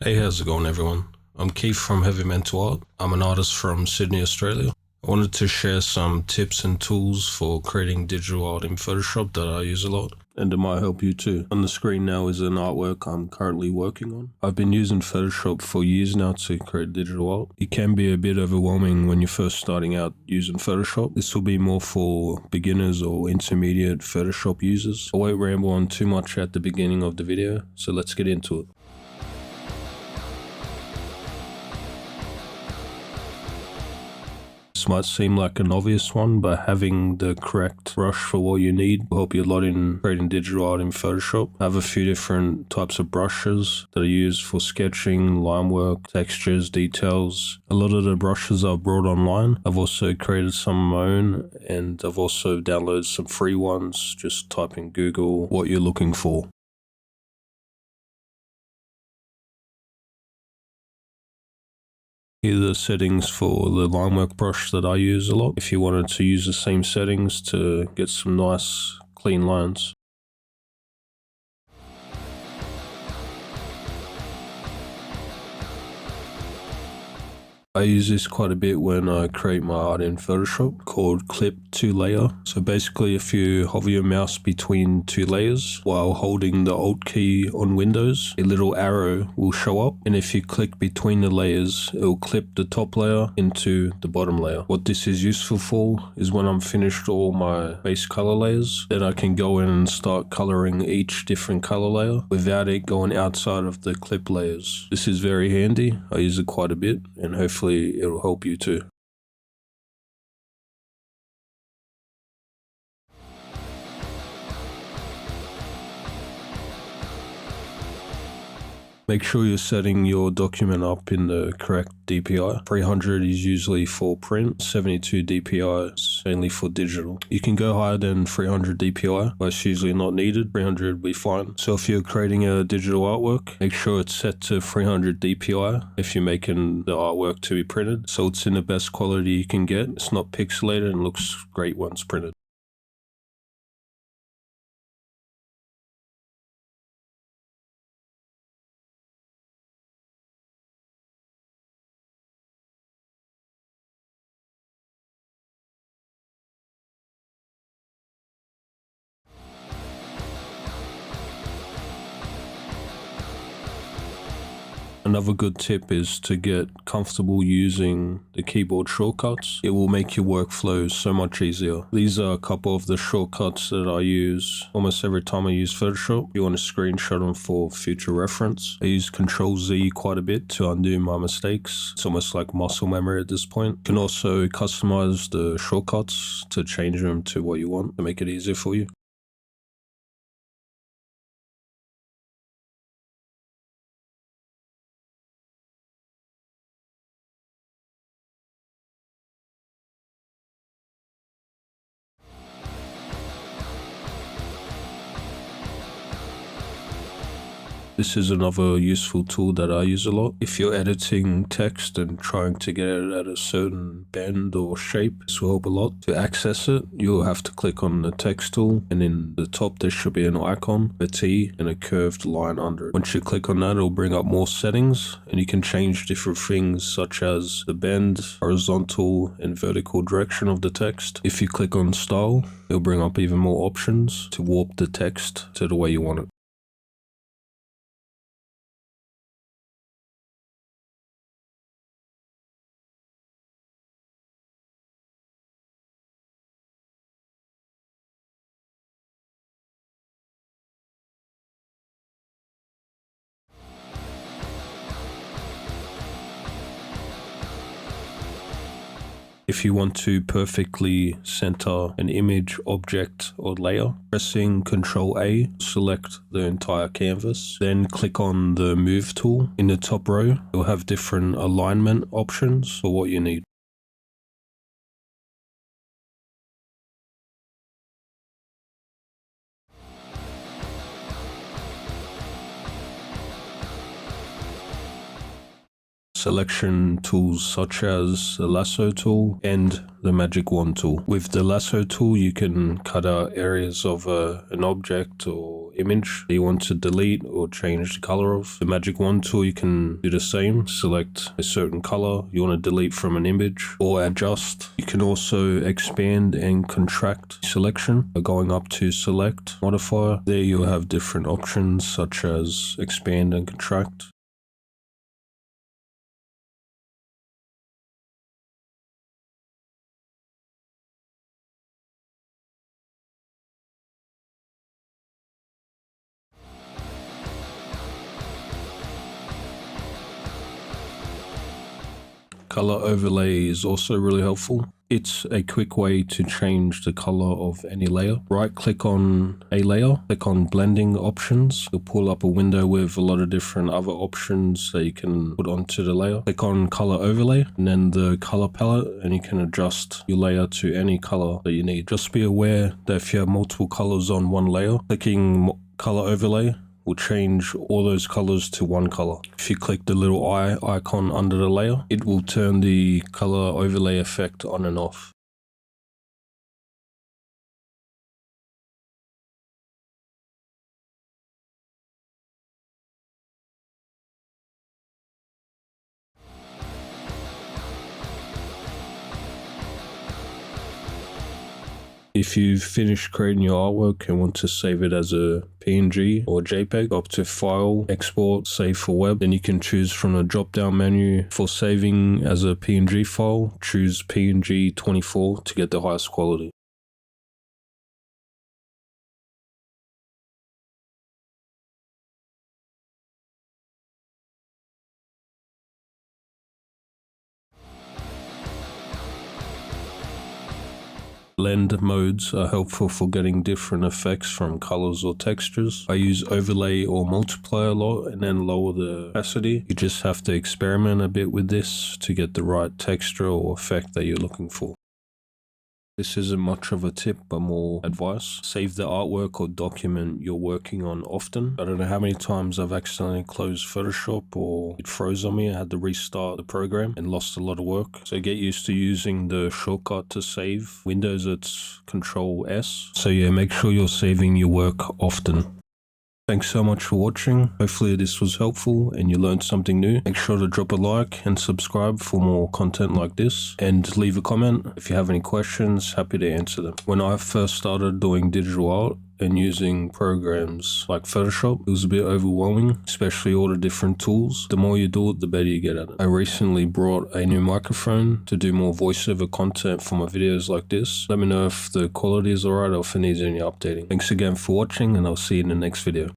Hey, how's it going, everyone? I'm Keith from Heavy Mental Art. I'm an artist from Sydney, Australia. I wanted to share some tips and tools for creating digital art in Photoshop that I use a lot, and it might help you too. On the screen now is an artwork I'm currently working on. I've been using Photoshop for years now to create digital art. It can be a bit overwhelming when you're first starting out using Photoshop. This will be more for beginners or intermediate Photoshop users. I won't ramble on too much at the beginning of the video, so let's get into it. This might seem like an obvious one, but having the correct brush for what you need will help you a lot in creating digital art in Photoshop. I have a few different types of brushes that I use for sketching, line work, textures, details. A lot of the brushes I've brought online. I've also created some of my own, and I've also downloaded some free ones. Just type in Google what you're looking for. Here are the settings for the line work brush that I use a lot if you wanted to use the same settings to get some nice clean lines. I use this quite a bit when I create my art in Photoshop, called Clip to Layer. So basically, if you hover your mouse between two layers while holding the Alt key on Windows, a little arrow will show up, and if you click between the layers, it will clip the top layer into the bottom layer. What this is useful for is when I'm finished all my base color layers, then I can go in and start coloring each different color layer without it going outside of the clip layers. This is very handy. I use it quite a bit, and hopefully it'll help you too. Make sure you're setting your document up in the correct DPI. 300 is usually for print, 72 DPI is mainly for digital. You can go higher than 300 DPI, but it's usually not needed. 300 will be fine. So if you're creating a digital artwork, make sure it's set to 300 DPI if you're making the artwork to be printed, so it's in the best quality you can get. It's not pixelated and looks great once printed. Another good tip is to get comfortable using the keyboard shortcuts. It will make your workflow so much easier. These are a couple of the shortcuts that I use almost every time I use Photoshop. You want to screenshot them for future reference. I use Control-Z quite a bit to undo my mistakes. It's almost like muscle memory at this point. You can also customize the shortcuts to change them to what you want to make it easier for you. This is another useful tool that I use a lot. If you're editing text and trying to get it at a certain bend or shape, this will help a lot. To access it, you'll have to click on the text tool, and in the top there should be an icon, a T, and a curved line under it. Once you click on that, it'll bring up more settings, and you can change different things such as the bend, horizontal, and vertical direction of the text. If you click on style, it'll bring up even more options to warp the text to the way you want it. If you want to perfectly center an image, object, or layer, pressing Ctrl-A, select the entire canvas, then click on the Move tool. In the top row, you'll have different alignment options for what you need. Selection tools such as the lasso tool and the magic wand tool. With the lasso tool, you can cut out areas of an object or image that you want to delete or change the color of. The magic wand tool, you can do the same. Select a certain color you want to delete from an image or adjust. You can also expand and contract selection by going up to select modifier. There you'll have different options such as expand and contract. Color overlay is also really helpful. It's a quick way to change the color of any layer. Right click on a layer, click on blending options. You'll pull up a window with a lot of different other options that you can put onto the layer. Click on color overlay and then the color palette, and you can adjust your layer to any color that you need. Just be aware that if you have multiple colors on one layer, clicking color overlay will change all those colors to one color. If you click the little eye icon under the layer, it will turn the color overlay effect on and off. If you've finished creating your artwork and want to save it as a PNG or JPEG, up to File, Export, Save for Web, then you can choose from the drop-down menu. For saving as a PNG file, choose PNG 24 to get the highest quality. Blend modes are helpful for getting different effects from colors or textures. I use overlay or multiply a lot and then lower the opacity. You just have to experiment a bit with this to get the right texture or effect that you're looking for. This isn't much of a tip, but more advice. Save the artwork or document you're working on often. I don't know how many times I've accidentally closed Photoshop or it froze on me. I had to restart the program and lost a lot of work. So get used to using the shortcut to save. Windows, it's Control S. So yeah, make sure you're saving your work often. Thanks so much for watching. Hopefully this was helpful and you learned something new. Make sure to drop a like and subscribe for more content like this, and leave a comment if you have any questions. Happy to answer them. When I first started doing digital art and using programs like Photoshop, it was a bit overwhelming, especially all the different tools. The more you do it, the better you get at it. I recently brought a new microphone to do more voiceover content for my videos like this. Let me know if the quality is alright or if it needs any updating. Thanks again for watching, and I'll see you in the next video.